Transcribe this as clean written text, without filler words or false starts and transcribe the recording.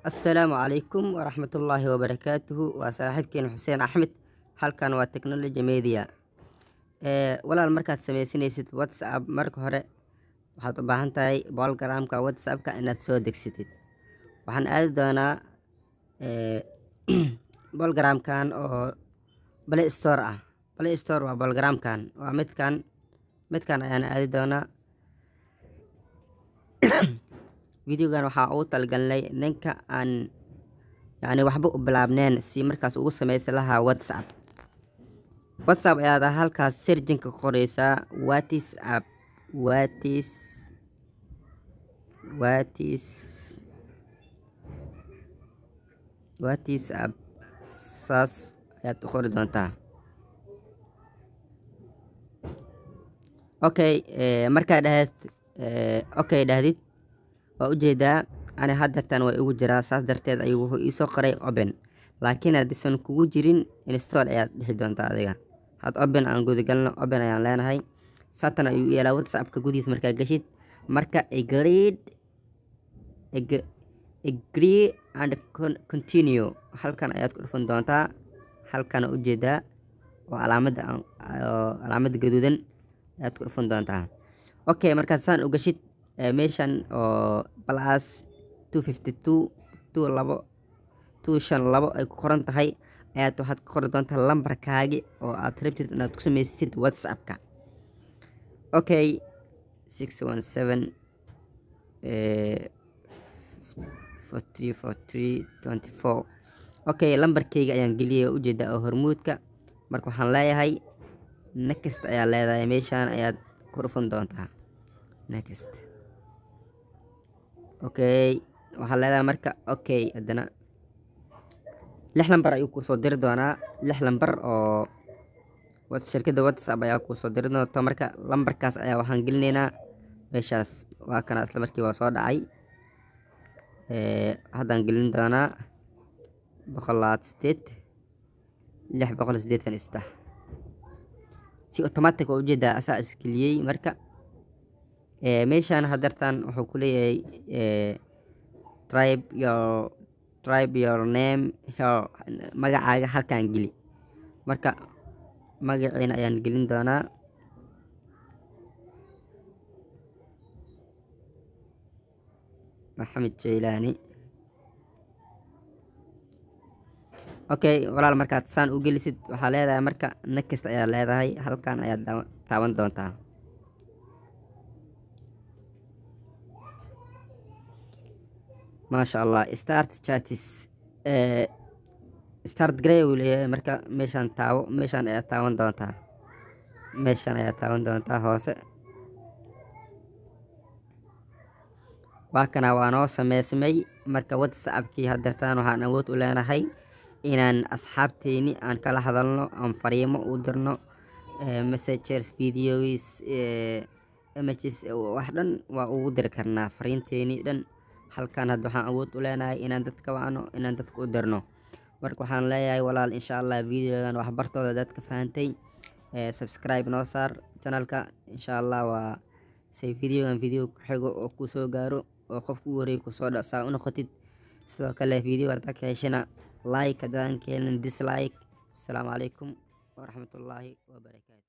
السلام عليكم ورحمة الله وبركاته وصاحبكين حسين أحمد. halkan waa technology media. walaal markaad sameysanaysid whatsapp marka hore waxaad u baahan tahay bologramka whatsappka inaad soo degsatid. waxaan aadi doonaa bologramkan oo play store ah. play store waa bologramkan, waa midkan ayaan aadi doonaa. videogan waxaa ugu talgalnay ninka aan yani waxba u bilaabneen si markaas ugu sameysan lahaa whatsapp ayaad halkaas searching-ka qoreysaa whatsapp saas ayaad u qori doontaa. markaa dhahdid waa ujeedaa ani hadeertan waa igu jiraa, saas darteed ayuu wuxuu iisoo qoray open, laakiin haddiisan kugu jirin install ayaad dhixi doontaa adiga. had open aan gudagalno, open ayaan leenahay. saatan ayuu yeelaa whatsappka gudihiis markaa gashid, marka agree and continue halkan ayaad ku dhufan doontaa. halkan ujeedaa waa calaamada gaduudan ayaad ku dhufan doontaa. markaad saan u gashid meeshan oo plus 252 ay ku qoran tahay ayaad waxaad ku qori doontaa lambarkaagi oo aad rabtid inaad ku samaysatid whatsappka. 617 4324. lambarkayga ayaan geliyay ujeedaa oo hormuudka. marka waxaan leeyahay next ayaa leedahay, meeshaan ayaad ku dhufan doontaa next. waxaa leedahay marka haddana 6 lambar ayuu kusoo diri doonaa. 6 lambar oo shirkadda whatsapp ayaa kusoo diri doonta. marka lambarkaas ayaa waxaan gelinaynaa meeshaas. waa kana isla markii waa soo dhacay. haddaan gelin doonaa 683 si automatic oo ujeedaa asaa isgeliyey. marka meeshaan hadeertan wuxuu ku leeyahay tribe your name magacaaga halkaan geli. marka magaciina ayaan gelin doonaa. maxamed jaylaani. walaal markaad saan u gelisid waxaa leedahay marka next ayaa leedahay, halkaan ayaad taaban doontaa. maasha allah start chatis start grey uu leeyahay. marka meeshaan ayaa taaban doontaa hoose. waa kana waa noo sameysmay. marka whatsappkii hadeertaan waxaan awood u leenahay inaan asxaabteyni aan kala hadalno, aan fariimo u dirno, messages, videos, images, wax dhan waa ugu diri karnaa fariinteyni dhan. halkan hadda waxaan awood u leenahay inaan dadka wacno, inaan dadka u dirno. marka waxaan leeyahay walaal insha allah videogan waxbartooda dadka fahantay subscribe noo saar channelka insha allah. waa say videogan video ku xigo oo kusoo gaaro oo qofku ugu horeey kusoo dhacsaa u noqotid. sidoo kale video hadda ka heshana like, haddaan ka helin dislike. asalaamu calaykum waraxmatullaahi wabarakaatu.